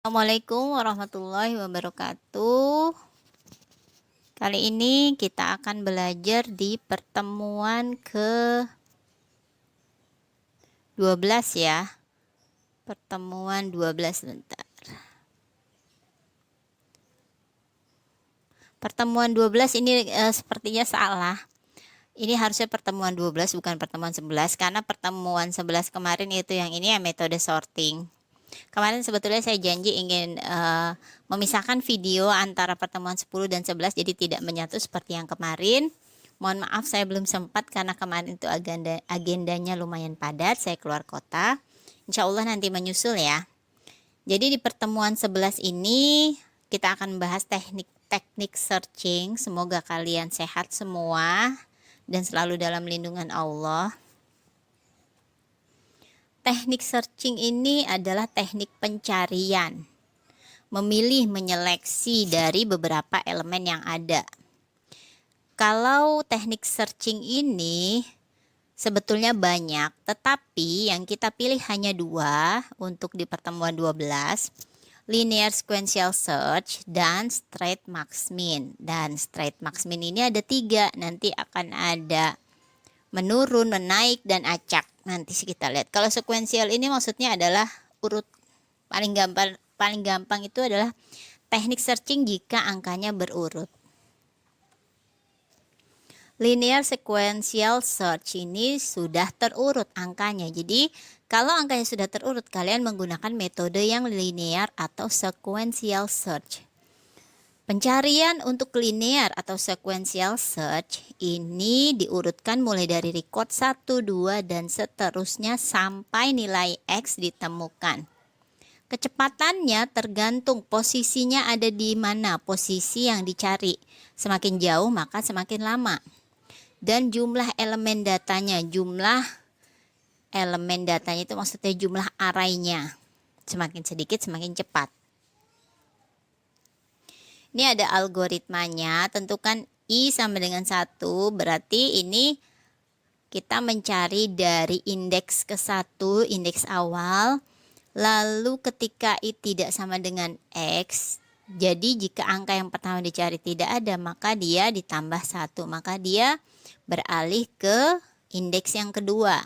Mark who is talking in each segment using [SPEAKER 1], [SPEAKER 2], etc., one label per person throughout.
[SPEAKER 1] Assalamualaikum warahmatullahi wabarakatuh. Kali ini kita akan belajar di pertemuan ke-12 ya. Pertemuan 12 bentar. Pertemuan 12 ini sepertinya salah. Ini harusnya pertemuan 12 bukan pertemuan 11 karena pertemuan 11 kemarin itu yang ini ya metode sorting. Kemarin sebetulnya saya janji ingin memisahkan video antara pertemuan 10 dan 11 jadi tidak menyatu seperti yang kemarin. Mohon maaf saya belum sempat karena kemarin itu agendanya lumayan padat, saya keluar kota. Insya Allah nanti menyusul ya. Jadi di pertemuan 11 ini kita akan bahas teknik searching. Semoga kalian sehat semua dan selalu dalam lindungan Allah. Teknik searching ini adalah teknik pencarian, memilih menyeleksi dari beberapa elemen yang ada. Kalau teknik searching ini sebetulnya banyak, tetapi yang kita pilih hanya dua untuk di pertemuan 12, linear sequential search dan straight max min. Dan straight max min ini ada tiga, nanti akan ada menurun, menaik, dan acak. Nanti sih kita lihat. Kalau sequential ini maksudnya adalah urut. Paling gampang itu adalah teknik searching jika angkanya berurut. Linear sequential search ini sudah terurut angkanya. Jadi kalau angkanya sudah terurut, kalian menggunakan metode yang linear atau sequential search. Pencarian untuk linear atau sequential search ini diurutkan mulai dari record 1, 2, dan seterusnya sampai nilai X ditemukan. Kecepatannya tergantung posisinya ada di mana, posisi yang dicari. Semakin jauh maka semakin lama. Dan jumlah elemen datanya, itu maksudnya jumlah arraynya. Semakin sedikit semakin cepat. Ini ada algoritmanya, tentukan I sama dengan 1, berarti ini kita mencari dari indeks ke-1, indeks awal, lalu ketika I tidak sama dengan X, jadi jika angka yang pertama dicari tidak ada, maka dia ditambah 1, maka dia beralih ke indeks yang kedua.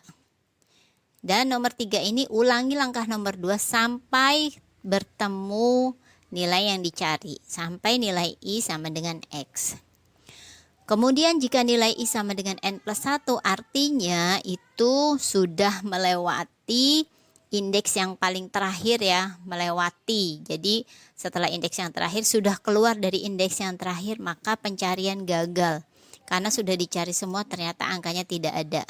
[SPEAKER 1] Dan nomor 3 ini ulangi langkah nomor 2 sampai bertemu nilai yang dicari, sampai nilai I sama dengan X. Kemudian jika nilai I sama dengan N plus 1, artinya itu sudah melewati indeks yang paling terakhir ya, melewati. Jadi setelah indeks yang terakhir sudah keluar dari indeks yang terakhir, maka pencarian gagal. Karena sudah dicari semua ternyata angkanya tidak ada.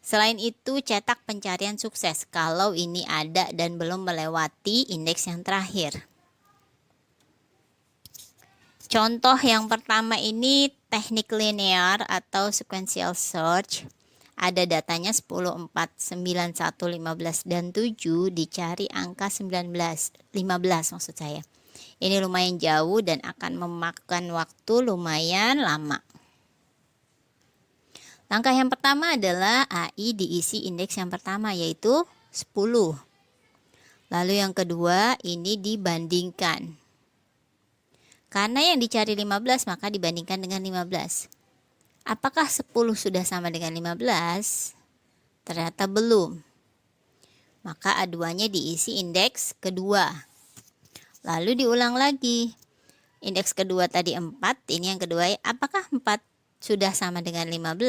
[SPEAKER 1] Selain itu cetak pencarian sukses kalau ini ada dan belum melewati indeks yang terakhir. Contoh yang pertama ini teknik linear atau sequential search. Ada datanya 10, 4, 9, 1, 15, dan 7. Dicari angka 19, 15 maksud saya. Ini lumayan jauh dan akan memakan waktu lumayan lama. Langkah yang pertama adalah AI diisi indeks yang pertama yaitu 10. Lalu yang kedua ini dibandingkan. Karena yang dicari 15 maka dibandingkan dengan 15. Apakah 10 sudah sama dengan 15? Ternyata belum. Maka aduannya diisi indeks kedua. Lalu diulang lagi. Indeks kedua tadi 4, ini yang kedua. Apakah 4 sudah sama dengan 15?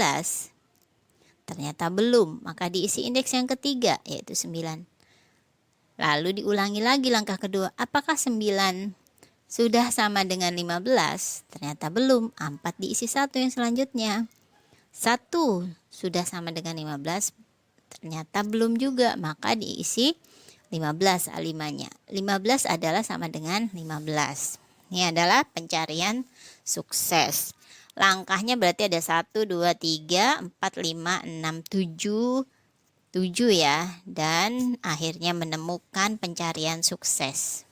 [SPEAKER 1] Ternyata belum. Maka diisi indeks yang ketiga yaitu 9. Lalu diulangi lagi langkah kedua. Apakah 9 sudah sama dengan 15? Ternyata belum. 4 diisi 1 yang selanjutnya. 1 sudah sama dengan 15? Ternyata belum juga. Maka diisi 15 A5-nya. 15 adalah sama dengan 15. Ini adalah pencarian sukses. Langkahnya berarti ada 1, 2, 3, 4, 5, 6, 7. 7 ya. Dan akhirnya menemukan pencarian sukses.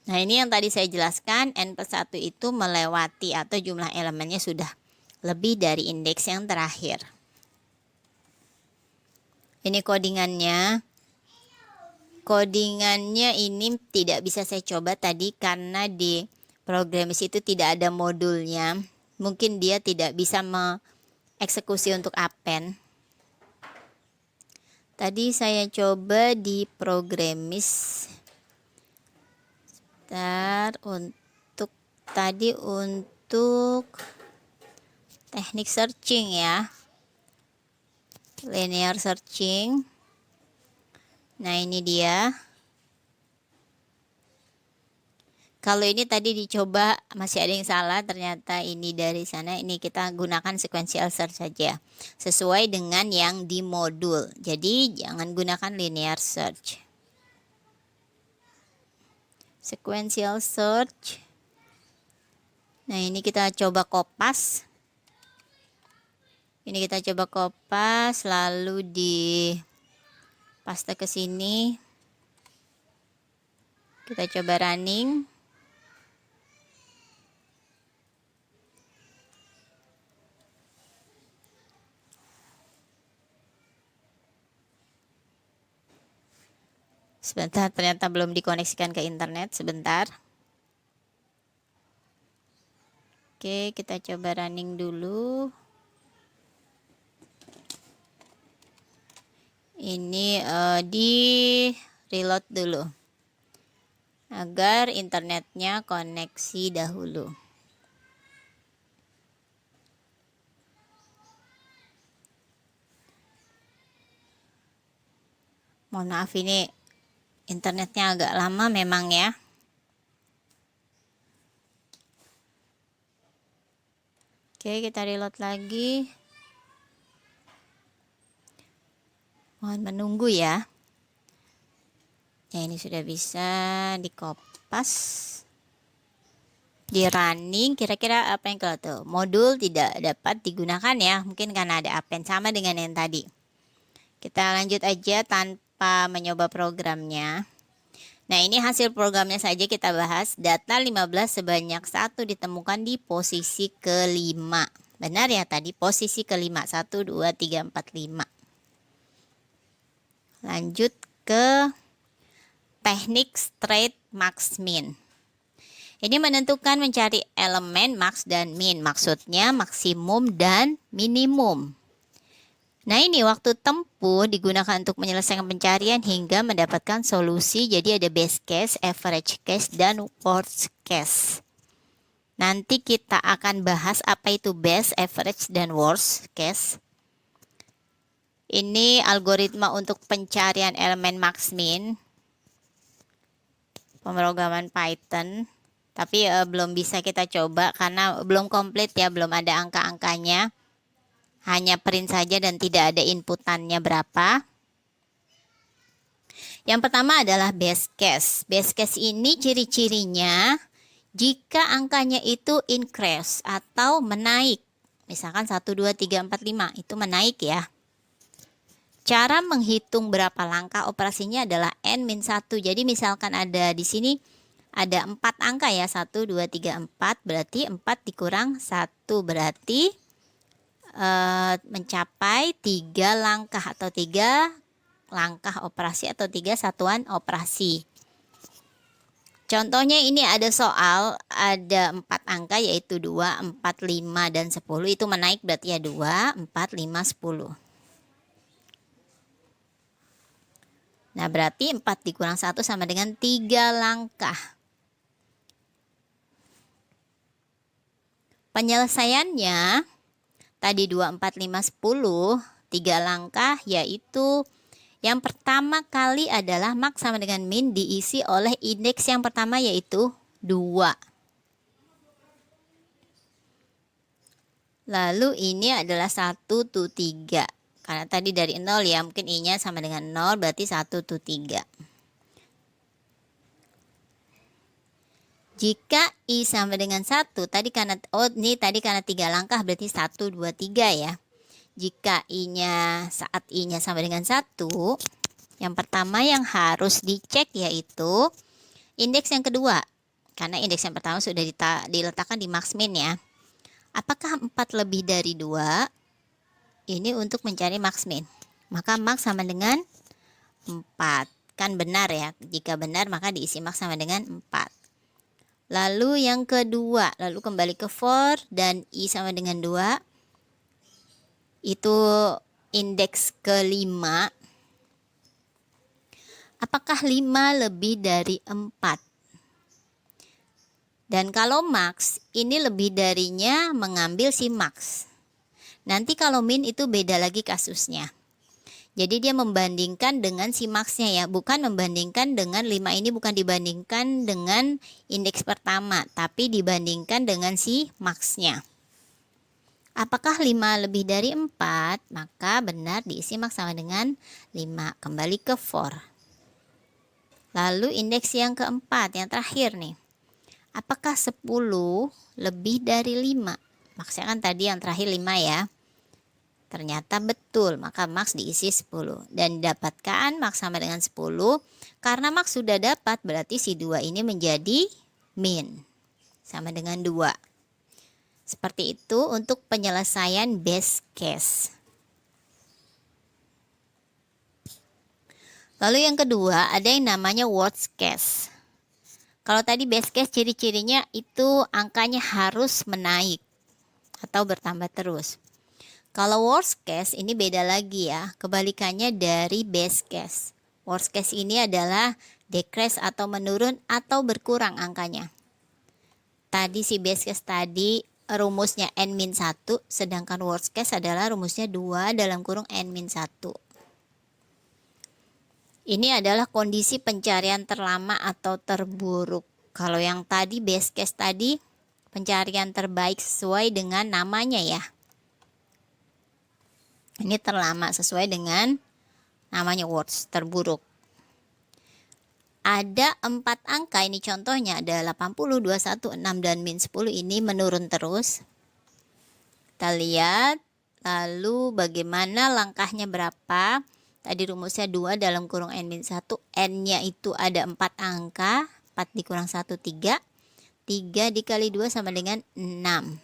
[SPEAKER 1] Nah ini yang tadi saya jelaskan, N plus 1 itu melewati atau jumlah elemennya sudah lebih dari indeks yang terakhir. Ini codingannya. Codingannya ini tidak bisa saya coba tadi karena di Programmist itu tidak ada modulnya. Mungkin dia tidak bisa mengeksekusi untuk append. Tadi saya coba di Programmist. Untuk teknik searching ya, linear searching. Nah ini dia. Kalau ini tadi dicoba masih ada yang salah, ternyata ini dari sana. Ini kita gunakan sequential search saja sesuai dengan yang di modul. Jadi jangan gunakan linear search. Sequential search. Nah ini kita coba kopas. Ini kita coba kopas lalu di paste ke sini. Kita coba running. Sebentar, ternyata belum dikoneksikan ke internet. Sebentar. Oke, kita coba running dulu. Ini di reload dulu agar internetnya koneksi dahulu. Mohon maaf, ini internetnya agak lama memang ya. Oke, kita reload lagi. Mohon menunggu ya. Ya, ini sudah bisa dikopas. Di running, kira-kira apa yang kalau tuh? Modul tidak dapat digunakan ya. Mungkin karena ada append, sama dengan yang tadi. Kita lanjut aja tanpa mencoba programnya. Nah, ini hasil programnya saja kita bahas. Data 15 sebanyak 1 ditemukan di posisi kelima. Benar ya tadi, posisi kelima. 1, 2, 3, 4, 5. Lanjut ke teknik straight max min. Ini menentukan mencari elemen max dan min. Maksudnya maksimum dan minimum. Nah ini waktu tempuh digunakan untuk menyelesaikan pencarian hingga mendapatkan solusi. Jadi ada best case, average case, dan worst case. Nanti kita akan bahas apa itu best, average, dan worst case. Ini algoritma untuk pencarian elemen max min. Pemrograman Python. Tapi belum bisa kita coba karena belum komplit ya, belum ada angka-angkanya. Hanya print saja dan tidak ada inputannya berapa. Yang pertama adalah best case. Best case ini ciri-cirinya jika angkanya itu increase atau menaik. Misalkan 1, 2, 3, 4, 5 itu menaik ya. Cara menghitung berapa langkah operasinya adalah n-1. Jadi misalkan ada di sini ada 4 angka ya. 1, 2, 3, 4. Berarti 4 dikurang 1 berarti mencapai 3 langkah atau 3 langkah operasi atau 3 satuan operasi. Contohnya ini ada soal ada 4 angka yaitu 2, 4, 5, dan 10. Itu menaik berarti ya 2, 4, 5, 10. Nah berarti 4 dikurang 1 sama dengan 3 langkah. Penyelesaiannya tadi 2, 4, 5, 10, 3 langkah yaitu yang pertama kali adalah max sama dengan min diisi oleh indeks yang pertama yaitu 2. Lalu ini adalah 1 to 3. Karena tadi dari 0 ya, mungkin i-nya sama dengan 0 berarti 1 to 3. Jika i sama dengan 1, tadi karena tadi karena 3 langkah berarti 1, 2, 3 ya. Jika saat i-nya sama dengan 1, yang pertama yang harus dicek yaitu indeks yang kedua. Karena indeks yang pertama sudah diletakkan di max min ya. Apakah 4 lebih dari 2? Ini untuk mencari max min. maka max sama dengan 4. Kan benar ya, jika benar maka diisi max sama dengan 4. Lalu yang kedua, lalu kembali ke for dan I sama dengan 2. Itu indeks kelima. Apakah 5 lebih dari 4? Dan kalau max, ini lebih darinya mengambil si max. Nanti kalau min itu beda lagi kasusnya. Jadi dia membandingkan dengan si maxnya ya, bukan membandingkan dengan 5 ini, bukan dibandingkan dengan indeks pertama, tapi dibandingkan dengan si maxnya. Apakah 5 lebih dari 4? Maka benar diisi max sama dengan 5. Kembali ke for. Lalu indeks yang keempat, yang terakhir nih. Apakah 10 lebih dari 5? Maksudnya kan tadi yang terakhir 5 ya. Ternyata betul, maka max diisi 10. Dan didapatkan max sama dengan 10. Karena max sudah dapat, berarti si 2 ini menjadi min. Sama dengan 2. Seperti itu untuk penyelesaian base case. Lalu yang kedua, ada yang namanya worst case. Kalau tadi base case ciri-cirinya itu angkanya harus menaik atau bertambah terus. Kalau worst case ini beda lagi ya, kebalikannya dari base case. Worst case ini adalah decrease atau menurun atau berkurang angkanya. Tadi si base case tadi rumusnya n-1, sedangkan worst case adalah rumusnya 2 dalam kurung n-1. Ini adalah kondisi pencarian terlama atau terburuk. Kalau yang tadi base case tadi pencarian terbaik sesuai dengan namanya ya. Ini terlama sesuai dengan namanya worst, terburuk. Ada 4 angka, ini contohnya ada 80, 21, 6 dan min 10 ini menurun terus. Kita lihat lalu bagaimana langkahnya berapa. Tadi rumusnya 2 dalam kurung n-1, n-nya itu ada 4 angka, 4 dikurang 1, 3. 3 dikali 2 sama dengan 6.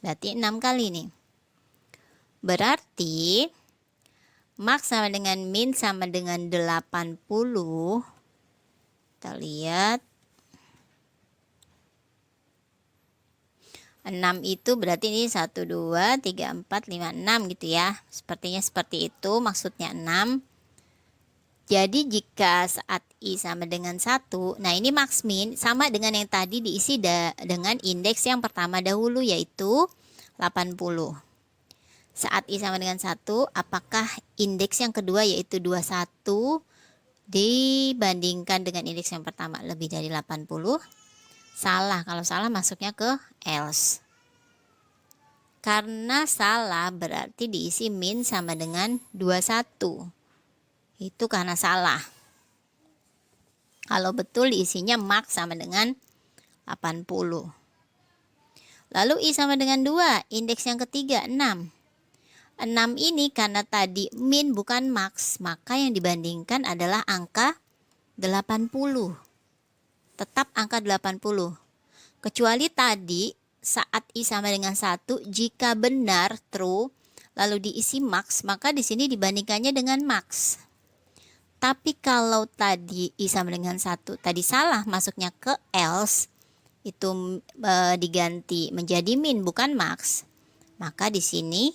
[SPEAKER 1] Berarti 6 kali nih. Berarti max sama dengan min sama dengan 80. Kita lihat. 6 itu berarti ini 1, 2, 3, 4, 5, 6 gitu ya. Sepertinya seperti itu maksudnya 6. Jadi jika saat I sama dengan 1, nah ini max min sama dengan yang tadi diisi dengan indeks yang pertama dahulu yaitu 80. Saat I sama dengan 1, apakah indeks yang kedua yaitu 21 dibandingkan dengan indeks yang pertama lebih dari 80? Salah, kalau salah masuknya ke else. Karena salah berarti diisi min sama dengan 21. Itu karena salah. Kalau betul diisinya max sama dengan 80. Lalu I sama dengan 2, indeks yang ketiga 6. 6 ini karena tadi min bukan max, maka yang dibandingkan adalah angka 80. Tetap angka 80. Kecuali tadi saat I sama dengan 1, jika benar true lalu diisi max, maka di sini dibandingkannya dengan max. Tapi kalau tadi I sama dengan 1 tadi salah masuknya ke else, itu diganti menjadi min bukan max, maka di sini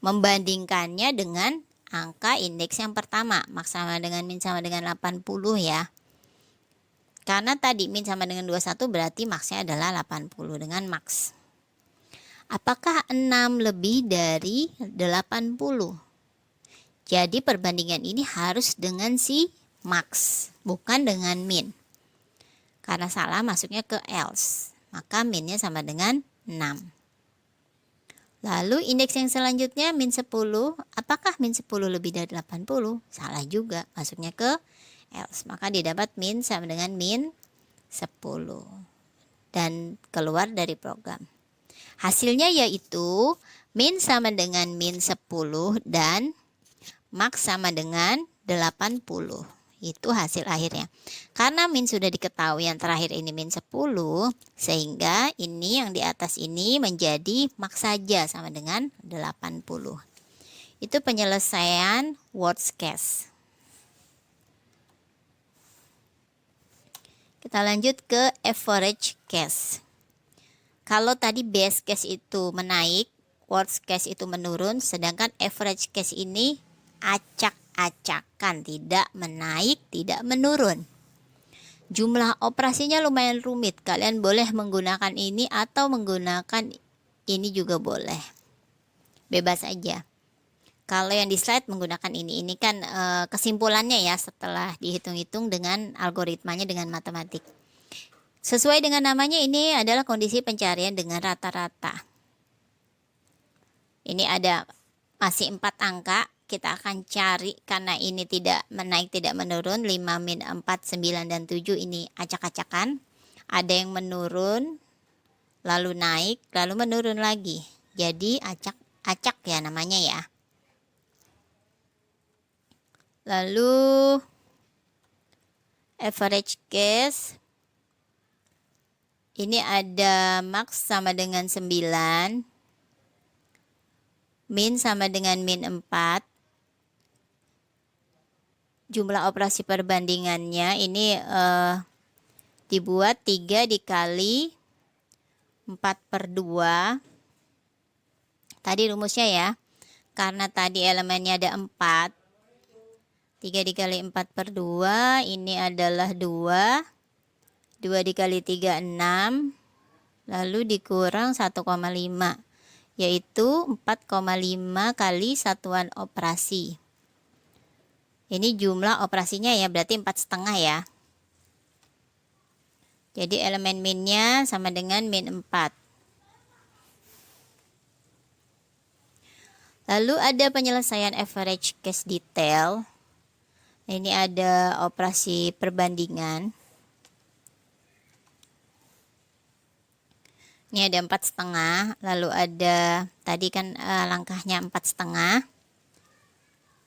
[SPEAKER 1] membandingkannya dengan angka indeks yang pertama, max sama dengan min sama dengan 80 ya. Karena tadi min sama dengan 21 berarti maxnya adalah 80 dengan max. Apakah 6 lebih dari 80? Jadi perbandingan ini harus dengan si max, bukan dengan min. Karena salah masuknya ke else, maka minnya sama dengan 6. Lalu indeks yang selanjutnya min 10. Apakah min 10 lebih dari 80? Salah juga, masuknya ke else, maka didapat min sama dengan min 10 dan keluar dari program. Hasilnya yaitu min sama dengan min 10 dan max sama dengan 80. Itu hasil akhirnya. Karena min sudah diketahui yang terakhir ini min 10, sehingga ini yang di atas ini menjadi max saja sama dengan 80. Itu penyelesaian worst case. Kita lanjut ke average case. Kalau tadi best case itu menaik, worst case itu menurun, sedangkan average case ini acak-acakan, tidak menaik, tidak menurun. Jumlah operasinya lumayan rumit. Kalian boleh menggunakan ini atau menggunakan ini juga boleh. Bebas aja. Kalau yang di slide menggunakan ini kan kesimpulannya ya setelah dihitung-hitung dengan algoritmanya dengan matematik. Sesuai dengan namanya, ini adalah kondisi pencarian dengan rata-rata. Ini ada masih 4 angka. Kita akan cari karena ini tidak menaik tidak menurun. 5, min 4, 9, dan 7 ini acak-acakan. Ada yang menurun, lalu naik, lalu menurun lagi. Jadi acak-acak ya namanya ya. Lalu average case. Ini ada max sama dengan 9, min sama dengan min 4. Jumlah operasi perbandingannya ini dibuat 3 dikali 4/2. Tadi rumusnya ya, karena tadi elemennya ada 4, 3 dikali 4/2, ini adalah 2. 2 dikali 3, 6. Lalu dikurang 1,5, yaitu 4,5 kali satuan operasi. Ini jumlah operasinya ya, berarti 4,5 ya. Jadi elemen minnya sama dengan min 4. Lalu ada penyelesaian average case detail. Ini ada operasi perbandingan. Ini ada 4,5, lalu ada tadi kan langkahnya 4,5.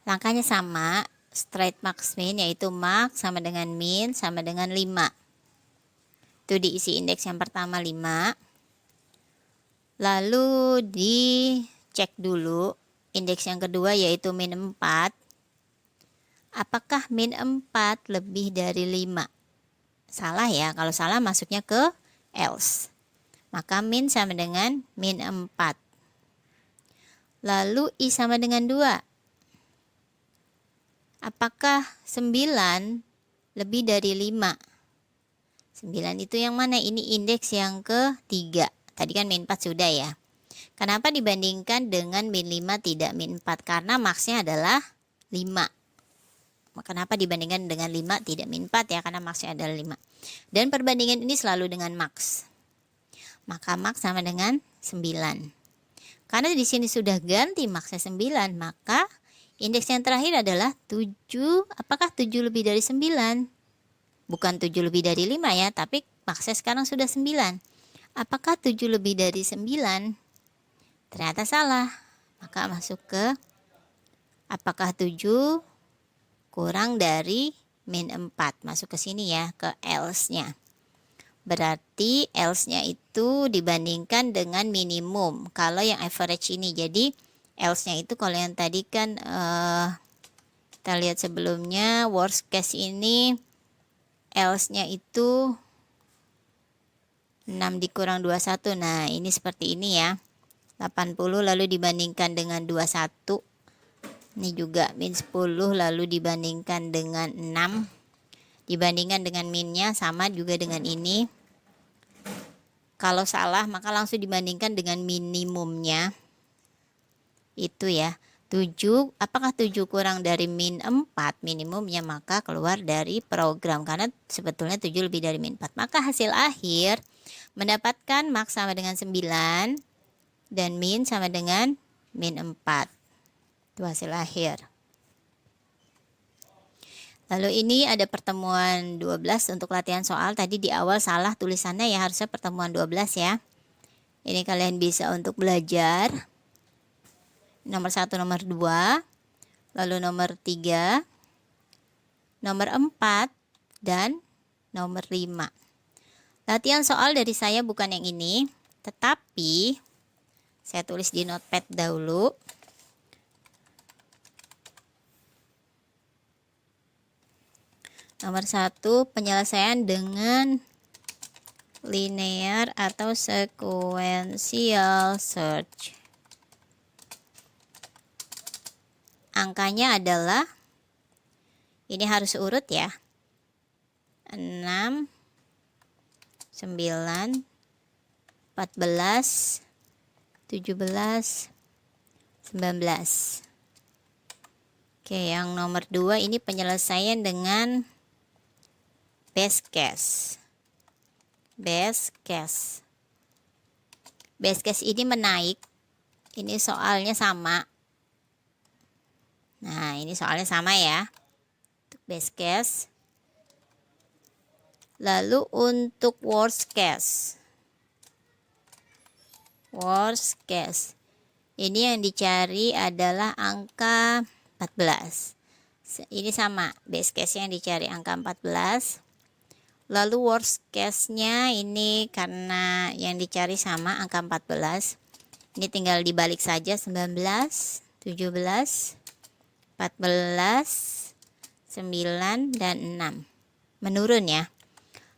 [SPEAKER 1] Langkahnya sama, straight max min, yaitu max sama dengan min sama dengan 5. Itu diisi indeks yang pertama 5. Lalu dicek dulu indeks yang kedua yaitu min 4. Apakah min 4 lebih dari 5? Salah ya, kalau salah masuknya ke else. Maka min sama dengan min 4. Lalu I sama dengan 2. Apakah 9 lebih dari 5? 9 itu yang mana? Ini indeks yang ketiga. Tadi kan min 4 sudah ya. Kenapa dibandingkan dengan min 5 tidak min 4? Karena maksnya adalah 5. Kenapa dibandingkan dengan 5 tidak min 4 ya? Karena maksnya adalah 5. Dan perbandingan ini selalu dengan maks. Maka max sama dengan 9. Karena di sini sudah ganti maksnya 9, maka indeks yang terakhir adalah 7. Apakah 7 lebih dari 9? Bukan 7 lebih dari 5 ya, tapi maksnya sekarang sudah 9. Apakah 7 lebih dari 9? Ternyata salah. Maka masuk ke apakah 7 kurang dari min 4. Masuk ke sini ya, ke else-nya. Berarti else-nya itu dibandingkan dengan minimum kalau yang average ini. Jadi else-nya itu kalau yang tadi kan kita lihat sebelumnya, worst case ini else-nya itu 6 dikurang 21. Nah ini seperti ini ya, 80 lalu dibandingkan dengan 21. Ini juga min 10 lalu dibandingkan dengan 6. Dibandingkan dengan minnya sama juga dengan ini. Kalau salah maka langsung dibandingkan dengan minimumnya. Itu ya. 7, apakah 7 kurang dari min 4 minimumnya, maka keluar dari program. Karena sebetulnya 7 lebih dari min 4. Maka hasil akhir mendapatkan max sama dengan 9 dan min sama dengan min 4. Itu hasil akhir. Lalu ini ada pertemuan 12 untuk latihan soal. Tadi di awal salah tulisannya ya, harusnya pertemuan 12 ya. Ini kalian bisa untuk belajar. Nomor 1, nomor 2, lalu nomor 3, nomor 4, dan nomor 5. Latihan soal dari saya bukan yang ini, tetapi saya tulis di notepad dahulu. Nomor 1, penyelesaian dengan linear atau sequential search. Angkanya adalah, ini harus urut ya, 6, 9, 14, 17, 19. Oke, yang nomor 2 ini penyelesaian dengan best case. Best case. Best case ini menaik. Ini soalnya sama. Nah, ini soalnya sama ya. Untuk best case. Lalu untuk worst case. Worst case. Ini yang dicari adalah angka 14. Ini sama, best case yang dicari angka 14. Lalu worst case-nya ini karena yang dicari sama angka 14. Ini tinggal dibalik saja, 19, 17, 14, 9, dan 6. Menurun ya.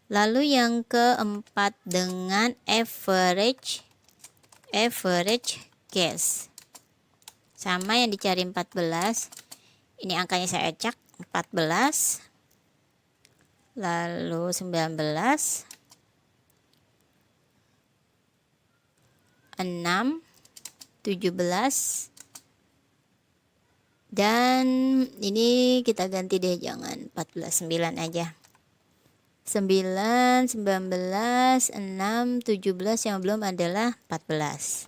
[SPEAKER 1] Lalu yang keempat dengan average case. Sama yang dicari 14. Ini angkanya saya acak, 14. Lalu 19, 6, 17, dan ini kita ganti deh, jangan 14, 9 aja. 9, 19, 6, 17, yang belum adalah 14.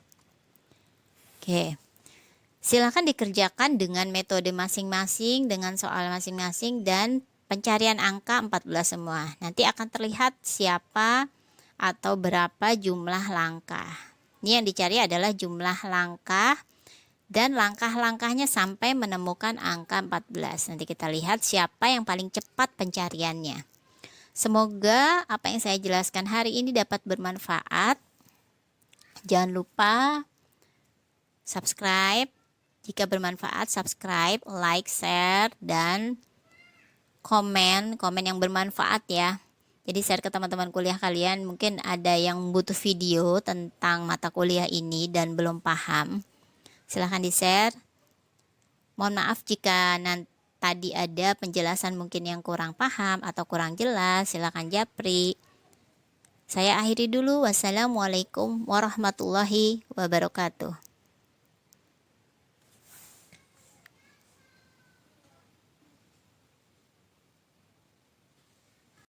[SPEAKER 1] Oke. Silakan dikerjakan dengan metode masing-masing, dengan soal masing-masing, dan pencarian angka 14 semua. Nanti akan terlihat siapa atau berapa jumlah langkah. Ini yang dicari adalah jumlah langkah dan langkah-langkahnya sampai menemukan angka 14. Nanti kita lihat siapa yang paling cepat pencariannya. Semoga apa yang saya jelaskan hari ini dapat bermanfaat. Jangan lupa subscribe. Jika bermanfaat, subscribe, like, share, dan komen yang bermanfaat ya. Jadi share ke teman-teman kuliah kalian. Mungkin ada yang butuh video tentang mata kuliah ini dan belum paham. Silahkan di share. Mohon maaf jika tadi ada penjelasan mungkin yang kurang paham atau kurang jelas. Silahkan japri. Saya akhiri dulu. Wassalamualaikum warahmatullahi wabarakatuh.